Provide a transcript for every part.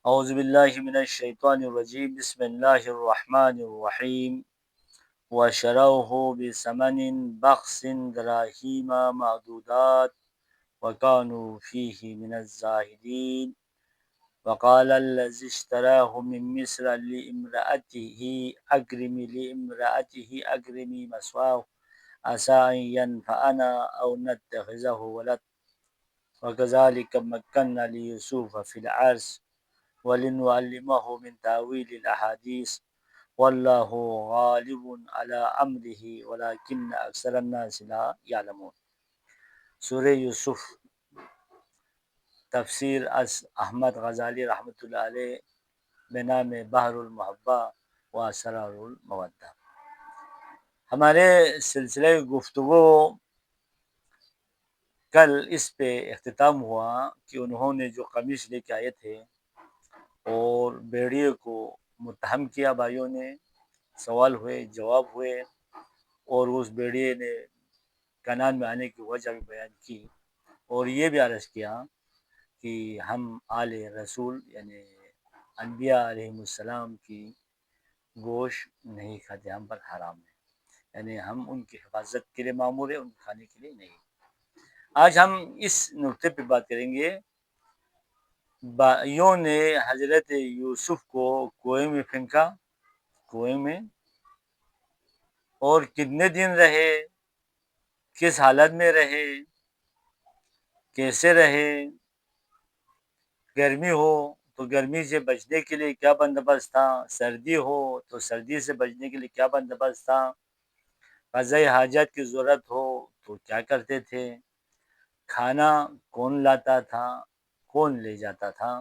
اعوذ باللہ من الشیطان الرجیم بسم اللہ الرحمن الرحیم وشروه بثمن بخس دراہیم معدودات وكانوا فيه من الزاهدين وقال الذي اشتراه من مصر لامرأته مثواه عسى أن ينفعنا أو نتخذه ولد وكذلك مكنا ليوسف في العرش ولنعلمه من تأويل الأحاديث واللہ غالب علی امرہ ولکن اکثر الناس لا یعلمون۔ سورہ یوسف، تفسیر از احمد غزالی رحمۃ اللہ علیہ بنام بحر المحبہ و اسرار المودہ۔ ہمارے سلسلہ گفتگو کل اس پہ اختتام ہوا کہ انہوں نے جو قمیص لے کے آئے تھے اور بیڑیے کو متہم کیا، بھائیوں نے سوال ہوئے، جواب ہوئے، اور اس بیڑیے نے کنعان میں آنے کی وجہ بھی بیان کی، اور یہ بھی عرض کیا کہ ہم آل رسول یعنی انبیاء علیہ السلام کی گوشت نہیں کھاتے، ہم پر حرام ہے، یعنی ہم ان کی حفاظت کے لیے مامور ہیں، ان کو کھانے کے لیے نہیں۔ آج ہم اس نقطے پہ بات کریں گے، بائیوں نے حضرت یوسف کو کنویں میں پھینکا، کنویں میں، اور کتنے دن رہے، کس حالت میں رہے، کیسے رہے، گرمی ہو تو گرمی سے بچنے کے لیے کیا بندوبست تھا، سردی ہو تو سردی سے بچنے کے لیے کیا بندوبست تھا، قضاء حاجت کی ضرورت ہو تو کیا کرتے تھے، کھانا کون لاتا تھا، کون لے جاتا تھا،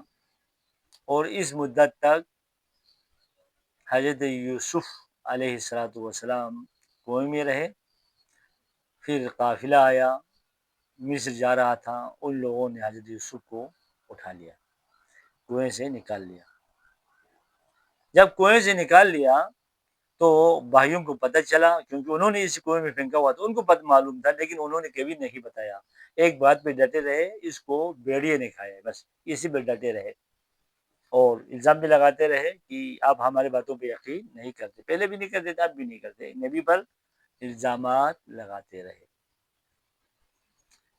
اور اس مدت تک حضرت یوسف علیہ السلام کنویں میں رہے۔ پھر قافلہ آیا، مصر جا رہا تھا، ان لوگوں نے حضرت یوسف کو اٹھا لیا، کنویں سے نکال لیا۔ جب کنویں سے نکال لیا تو بھائیوں کو پتہ چلا، کیونکہ انہوں نے اس کنویں میں پھینکا ہوا تھا، ان کو پتہ معلوم تھا، لیکن انہوں نے کبھی نہیں بتایا۔ ایک بات پہ ڈٹے رہے، اس کو بیڑیے نے کھایا، بس اسی پہ ڈٹے رہے، اور الزام بھی لگاتے رہے کہ آپ ہمارے باتوں پہ یقین نہیں کرتے، پہلے بھی نہیں کرتے تھے، اب بھی نہیں کرتے، نبی پر الزامات لگاتے رہے۔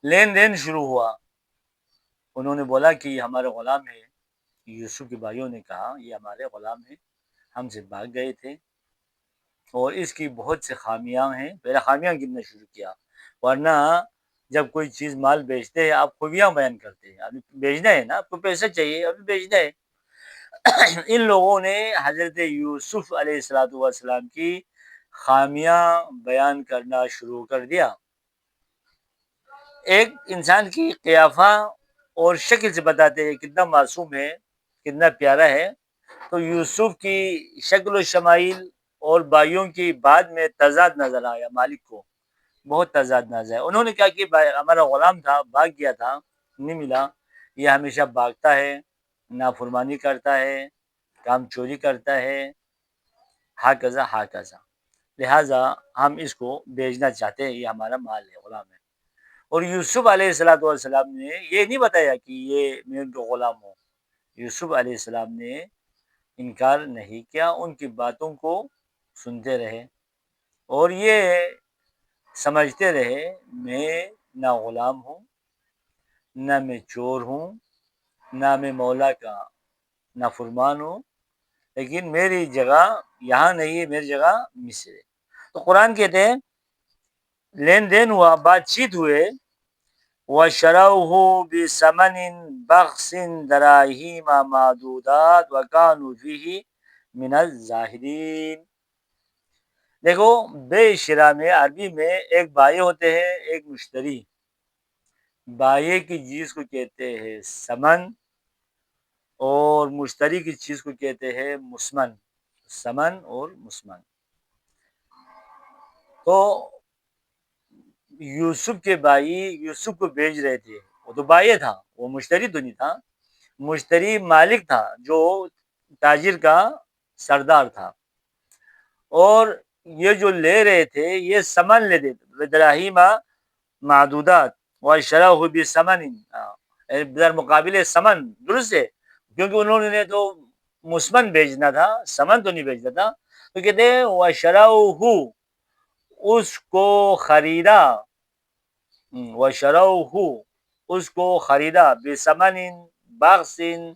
لین دین شروع ہوا، انہوں نے بولا کہ یہ ہمارے غلام ہے، یوسف کے بھائیوں نے کہا یہ ہمارے غلام ہیں، ہم سے بھاگ گئے تھے، اور اس کی بہت سے خامیاں ہیں، پہلے خامیاں گننا شروع کیا، ورنہ جب کوئی چیز مال بیچتے ہیں آپ خوبیاں بیان کرتے ہیں، ابھی بیچنا ہے نا، آپ کو پیسہ چاہیے، ابھی بیچنا ہے۔ ان لوگوں نے حضرت یوسف علیہ السلام کی خامیاں بیان کرنا شروع کر دیا۔ ایک انسان کی قیافہ اور شکل سے بتاتے ہیں کتنا معصوم ہے، کتنا پیارا ہے۔ تو یوسف کی شکل و شمائل اور بھائیوں کی بعد میں تضاد نظر آیا، مالک کو بہت تضاد نظر آیا۔ انہوں نے کہا کہ ہمارا غلام تھا، بھاگ گیا تھا، نہیں ملا، یہ ہمیشہ بھاگتا ہے، نافرمانی کرتا ہے، کام چوری کرتا ہے، ہاکذا ہاکذا، لہٰذا ہم اس کو بیچنا چاہتے ہیں، یہ ہمارا مال ہے، غلام ہے۔ اور یوسف علیہ السلام نے یہ نہیں بتایا کہ یہ میں ان کو غلام ہوں، یوسف علیہ السلام نے انکار نہیں کیا، ان کی باتوں کو سنتے رہے، اور یہ سمجھتے رہے میں نہ غلام ہوں، نہ میں چور ہوں، نہ میں مولا کا نافرمان ہوں، لیکن میری جگہ یہاں نہیں ہے، میری جگہ مصر ہے۔ تو قرآن کہتے ہیں لین دین ہوا، بات چیت ہوئے، وَشَرَوْهُ بِثَمَنٍ بَخْسٍ دَرَاهِيمَ مَعْدُودَاتٍ وَكَانُوا فِيهِ مِنَ الزَّاهِدِينَ۔ دیکھو، بے شرا میں عربی میں ایک بائع ہوتے ہیں، ایک مشتری۔ بائع کی چیز کو کہتے ہیں ثمن، اور مشتری کی چیز کو کہتے ہیں مسمن، ثمن اور مسمن۔ تو یوسف کے بھائی یوسف کو بیچ رہے تھے، وہ تو بائع تھا، وہ مشتری تو نہیں تھا، مشتری مالک تھا جو تاجر کا سردار تھا، اور یہ جو لے رہے تھے یہ ثمن لے دیتے، دراہیم معدودات وشروہ بثمن، در مقابل ثمن، درست ہے، کیونکہ انہوں نے تو مسمن بھیجنا تھا، سمن تو نہیں بھیجنا تھا. تو کہتے ہیں وَشَرَوْهُ، اس کو خریدا، وَشَرَوْهُ، اس کو خریدا، بِثَمَنٍ بَخْسٍ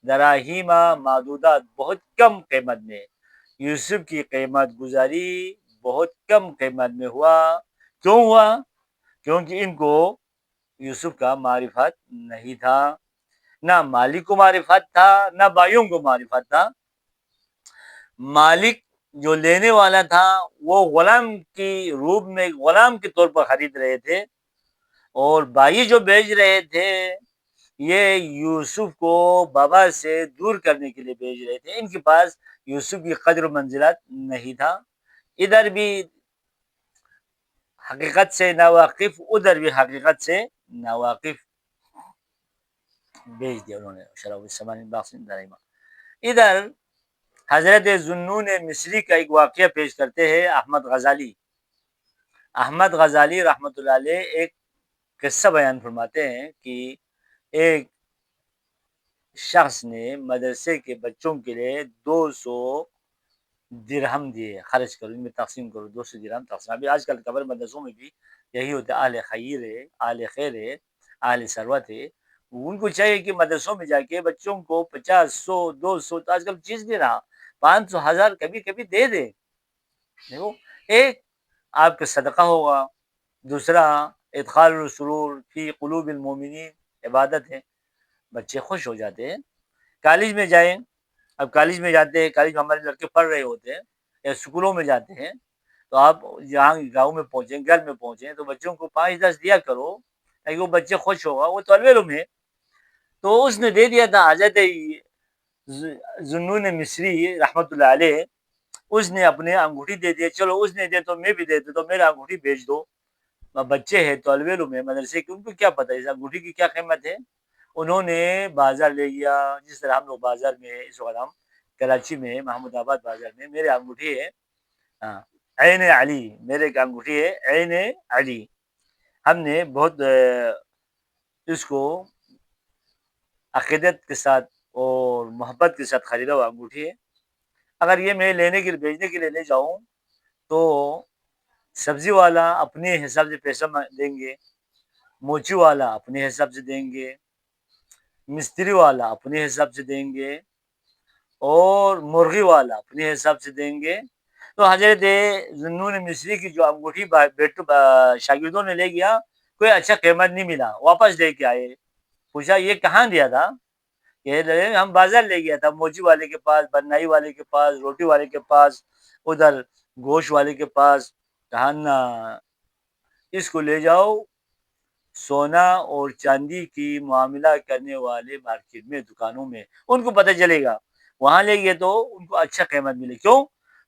دراہیم معدودات، بہت کم قیمت میں. یوسف کی قیمت گزاری بہت کم قیمت میں ہوا. کیوں ہوا؟ کیونکہ ان کو یوسف کا معرفت نہیں تھا، نہ مالک کو معرفت تھا، نہ بھائیوں کو معرفت تھا. مالک جو لینے والا تھا وہ غلام کی روپ میں، غلام کے طور پر خرید رہے تھے، اور بھائی جو بھیج رہے تھے یہ یوسف کو بابا سے دور کرنے کے لیے بھیج رہے تھے. ان کے پاس یوسف کی قدر و منزلت نہیں تھا. ادھر بھی حقیقت سے ناواقف، ادھر بھی حقیقت سے ناواقف بھیج دیا انہوں نے. شراب السمان باقسم دراہیم. ادھر حضرت ذوالنون مصری کا ایک واقعہ پیش کرتے ہیں احمد غزالی. احمد غزالی رحمۃ اللہ علیہ ایک قصہ بیان فرماتے ہیں کہ ایک شخص نے مدرسے کے بچوں کے لیے 200 درہم دیے، خرچ کرو، ان میں تقسیم کرو، 200 درہم تقسیم. ابھی آج کل قبر مدرسوں میں بھی یہی ہوتا ہے. اہل خیر ہے، اہل خیر ہے، اہل ثروت ہے، ان کو چاہیے کہ مدرسوں میں جا کے بچوں کو 50، 100، 200، تو آج کل چیز نہیں رہا، 500، 1000 کبھی کبھی دے دے. دیکھو، ایک آپ کا صدقہ ہوگا، دوسرا ادخال السرور فی قلوب المومنین، عبادت ہے، بچے خوش ہو جاتے ہیں. کالج میں جائیں، اب کالج میں جاتے ہیں، کالج میں ہمارے لڑکے پڑھ رہے ہوتے ہیں یا اسکولوں میں جاتے ہیں، تو آپ جہاں گاؤں میں پہنچیں، گھر میں پہنچیں، تو بچوں کو 5-10 دیا کرو تاکہ وہ بچے خوش ہوگا. وہ طالب علم ہے، تو اس نے دے دیا تھا. حضرت ذوالنون مصری رحمۃ اللہ علیہ، اس نے اپنے انگوٹھی دے دیا. چلو اس نے دے تو میں بھی دے دوں، تو میرا انگوٹھی بھیج دو. بچے ہیں، طالب علم ہے مدرسے کے، ان کو کیا پتہ اس انگوٹھی کی کیا قیمت ہے. انہوں نے بازار لے گیا، جس طرح ہم لوگ بازار میں اس وقت ہم کراچی میں محمود آباد بازار میں، میرے انگوٹھی ہے عین علی، میرے ایک انگوٹھی ہے عین علی. ہم نے بہت اس کو عقیدت کے ساتھ اور محبت کے ساتھ خریدا ہوا انگوٹھی ہے. اگر یہ میں لینے کے لیے، بھیجنے کے لیے لے جاؤں تو سبزی والا اپنے حساب سے پیسہ دیں گے، موچی والا اپنے حساب سے دیں گے، مستری والا اپنے حساب سے دیں گے، اور مرغی والا اپنے حساب سے دیں گے. تو حضرت ذوالنون مصری کی جو انگوٹھی شاگردوں نے لے گیا، کوئی اچھا قیمت نہیں ملا، واپس لے کے آئے. پوچھا یہ کہاں دیا تھا؟ کہ ہم بازار لے گیا تھا، موچی والے کے پاس، بنائی والے کے پاس، روٹی والے کے پاس، ادھر گوشت والے کے پاس. کہا نا، اس کو لے جاؤ سونا اور چاندی کی معاملہ کرنے والے مارکیٹ میں، دکانوں میں، ان کو پتہ چلے گا. وہاں لے گئے تو ان کو اچھا قیمت ملے. کیوں؟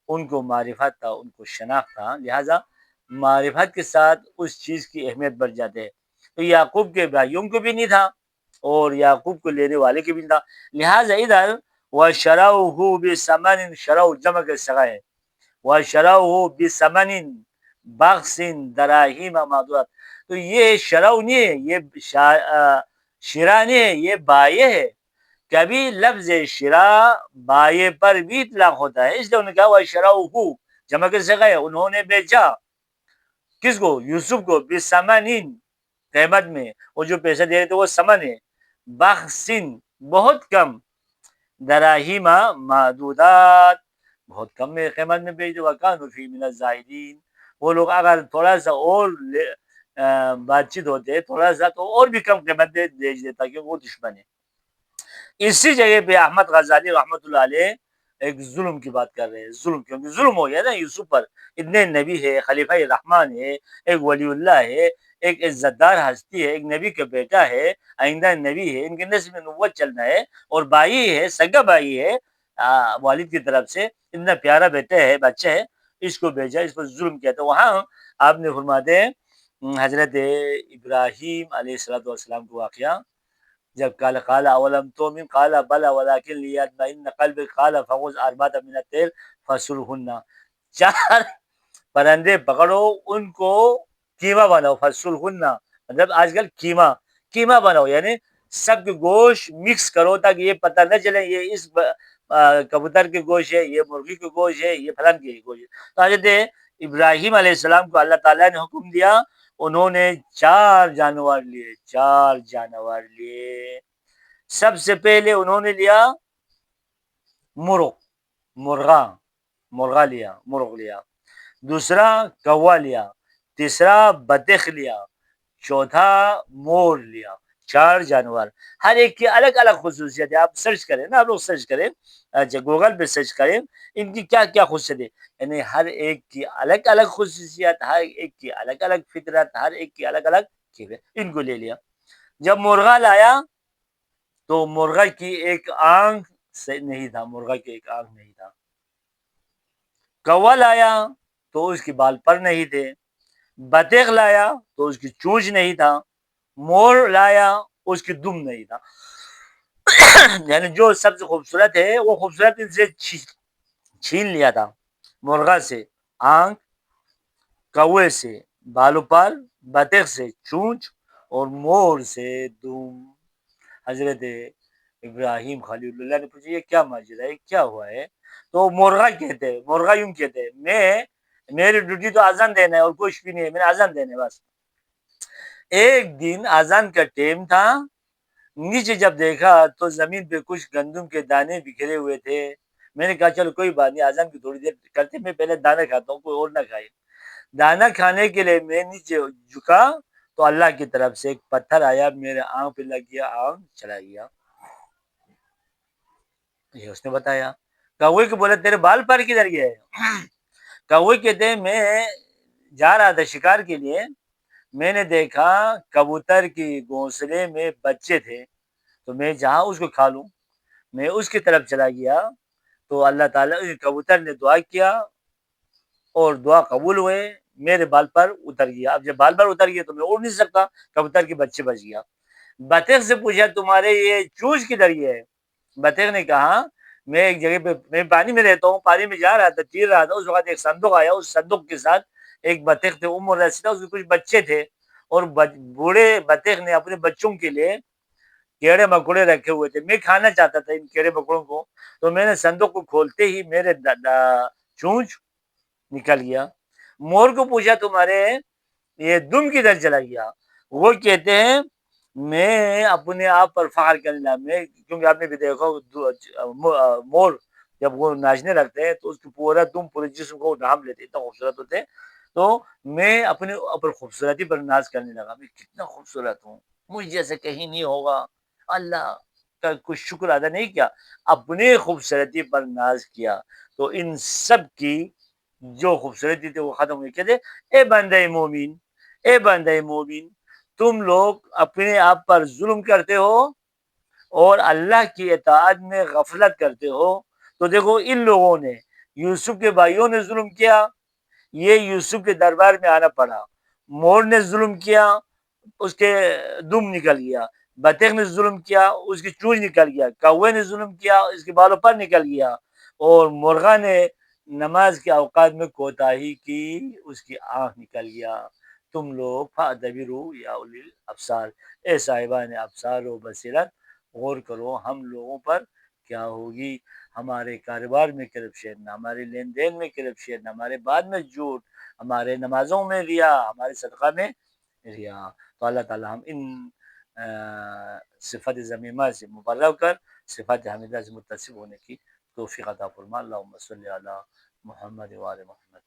ان کو معرفت تھا، ان کو شناخت تھا، لہٰذا معرفت کے ساتھ اس چیز کی اہمیت بڑھ جاتے ہے. تو یعقوب کے بھائیوں کو بھی نہیں تھا اور یعقوب کو لینے والے کے بھی نہیں تھا، لہٰذا ادھر وَشَرَوْهُ بِثَمَنٍ، شرو جمع کے صیغہ ہے، وَشَرَوْهُ بِثَمَنٍ بَخْسٍ دراہیم معدودات. تو یہ شرو نہیں ہے، یہ شرا نہیں ہے، یہ بائے ہے. کبھی لفظ شرا بائے پر بھی اطلاق ہوتا ہے، اس لیے انہوں نے کہا وَشَرَوْهُ جمع کے صیغہ ہے، انہوں نے بیچا. کس کو؟ یوسف کو. بِثَمَنٍ قیمت میں، وہ جو پیسہ دے رہے تھے وہ سمن ہے. بخسن بہت کم، دراہیم معدودات بہت کم میں قیمت میں بیچ دے. وَكَانُوا فِيهِ مِنَ الزَّاهِدِينَ. وہ لوگ اگر تھوڑا سا اور بات چیت ہوتے، تھوڑا سا تو اور بھی کم قیمت میں بیچ دیتا، کیونکہ وہ دشمن ہے. اسی جگہ پہ احمد غزالی رحمۃ اللہ علیہ ایک ظلم کی بات کر رہے ہیں. ظلم، کیونکہ ظلم ہو گیا نا یوسف پر. اتنے نبی ہے، خلیفہ رحمان ہے، ایک ولی اللہ ہے، ایک عزت دار ہستی ہے، ایک نبی کا بیٹا ہے، آئندہ نبی ہے، ان کے نسل میں نبوت چلنا ہے، اور بھائی ہے، سگا بھائی ہے والد کی طرف سے، اتنا پیارا بیٹا ہے، بچہ ہے، اس کو بھیجا، اس پر ظلم کیا. تو وہاں آپ نے فرماتے ہیں حضرت ابراہیم علیہ السلام کو واقعہ، جب قال اولم تؤمن قال بلى ولكن ليطمئن قلبي قال فخذ اربعة من الطير فصرهن. 4 پرندے پکڑو، ان کو قیمہ بناؤ. فصرهن مطلب آج کل قیمہ بناؤ، یعنی سب کے گوشت مکس کرو تاکہ یہ پتہ نہ چلے یہ اس کبوتر کے گوشت ہے، یہ مرغی کے گوشت ہے، یہ فلان کے گوشت ہے۔ تو حضرت ابراہیم علیہ السلام کو اللہ تعالیٰ نے حکم دیا، انہوں نے 4 جانور لیے، 4 جانور لیے۔ سب سے پہلے انہوں نے لیا مرغ، مرغا مرغا لیا، مرغ لیا۔ دوسرا کوا لیا، تیسرا بطخ لیا، چوتھا مور لیا۔ 4 جانور، ہر ایک کی الگ الگ خصوصیت ہے۔ آپ سرچ کریں نا، آپ لوگ سرچ کریں، اچھا گوگل پہ سرچ کریں ان کی کیا کیا خصوصیت ہے، یعنی ہر ایک کی الگ الگ خصوصیت، ہر ایک کی الگ الگ فطرت، ہر ایک کی الگ الگ چیزیں، ان کو لے لیا۔ جب مرغا لایا تو مرغا کی ایک آنکھ سے نہیں تھا، مرغا کی ایک آنکھ نہیں تھا۔ کوا لایا تو اس کے بال پر نہیں تھے۔ بطخ لایا تو اس کی چونچ نہیں تھا۔ مور لایا اس کی دم نہیں تھا۔ یعنی جو سب سے خوبصورت ہے وہ خوبصورت ان سے چھین لیا تھا۔ مرغا سے آنکھ، کوے سے بالوں پر، بطخ سے چونچ اور مور سے دم۔ حضرت ابراہیم خلیل اللہ نے پوچھا یہ کیا معجزہ ہے، کیا ہوا ہے؟ تو مرغا کہتے ہیں، مرغا یوں کہتے ہیں میری ڈیوٹی تو اذان دینا ہے اور کچھ بھی نہیں ہے، میں نے اذان دینا ہے بس۔ ایک دن اذان کا ٹائم تھا، نیچے جب دیکھا تو زمین پہ کچھ گندم کے دانے بکھرے ہوئے تھے۔ میں نے کہا چلو کوئی بات نہیں، اذان کی تھوڑی دیر کرتے، میں پہلے دانا کھاتا ہوں، کوئی اور نہ کھائے۔ دانا کھانے کے لیے میں نیچے جھکا تو اللہ کی طرف سے ایک پتھر آیا، میرے آنکھ پہ لگ گیا، آنکھ چلا گیا۔ یہ اس نے بتایا۔ کوے کو بولا تیرے بال پر کدھر گئے؟ کوے کہتے ہیں میں جا رہا تھا شکار کے لیے، میں نے دیکھا کبوتر کی گھونسلے میں بچے تھے، تو میں جہاں اس کو کھا لوں، میں اس کی طرف چلا گیا تو اللہ تعالیٰ کبوتر نے دعا کیا اور دعا قبول ہوئے، میرے بال پر اتر گیا۔ اب جب بال پر اتر گیا تو میں اڑ نہیں سکتا، کبوتر کے بچے بچ گیا۔ بطخ سے پوچھا تمہارے یہ چونچ کدھر گیا ہے؟ بطخ نے کہا میں ایک جگہ پہ، میں پانی میں رہتا ہوں، پانی میں جا رہا تھا، تیر رہا تھا، اس وقت ایک صندوق آیا، اس صندوق کے ساتھ ایک بطخ تھے، عمر رسی تھا، اس کے کچھ بچے تھے، اور بوڑھے بطخ نے اپنے بچوں کے لیے کیڑے مکوڑے رکھے ہوئے تھے، میں کھانا چاہتا تھا ان کیڑے مکوڑوں کو، تو میں نے صندوق کو کھولتے ہی میرے چونچ نکل گیا۔ مور کو پوچھا تمہارے یہ دم کدھر چلا گیا؟ وہ کہتے ہیں میں اپنے آپ پر فخر کرنے لگا، میں کیونکہ آپ نے بھی دیکھا مور جب وہ ناچنے لگتے ہیں تو اس کی پورا دم پورے جسم کو ڈھانپ لیتے، اتنا خوبصورت ہوتے ہیں۔ تو میں اپنے اوپر خوبصورتی پر ناز کرنے لگا، میں کتنا خوبصورت ہوں، مجھ جیسے کہیں نہیں ہوگا۔ اللہ کا کچھ شکر ادا نہیں کیا، اپنے خوبصورتی پر ناز کیا تو ان سب کی جو خوبصورتی تھی وہ ختم ہوئی۔ کہتے اے بندہ مومن، اے بندہ مومن، تم لوگ اپنے آپ پر ظلم کرتے ہو اور اللہ کی اطاعت میں غفلت کرتے ہو۔ تو دیکھو ان لوگوں نے، یوسف کے بھائیوں نے ظلم کیا، یہ یوسف کے دربار میں آنا پڑا۔ مور نے ظلم کیا، اس کے دم نکل گیا۔ بطخ نے ظلم کیا، اس کی چونچ نکل گیا۔ کوے نے ظلم کیا، اس کے بالوں پر نکل گیا۔ اور مرغا نے نماز کے اوقات میں کوتاہی کی، اس کی آنکھ نکل گیا۔ تم لوگ فاعتبروا یا اولی الابصار، اے صاحبان ابصار و بصیرت، غور کرو ہم لوگوں پر کیا ہوگی، ہمارے کاروبار میں کرپشن، ہمارے لین دین میں کرپشن، ہمارے بعد میں جھوٹ، ہمارے نمازوں میں ریا، ہمارے صدقہ میں ریا۔ تو اللہ تعالیٰ ہم ان صفت ذمیمہ سے مبرہ کر صفات حمیدہ سے متصف ہونے کی توفیق عطا فرما۔ اللہم صلی علی محمد و آل محمد۔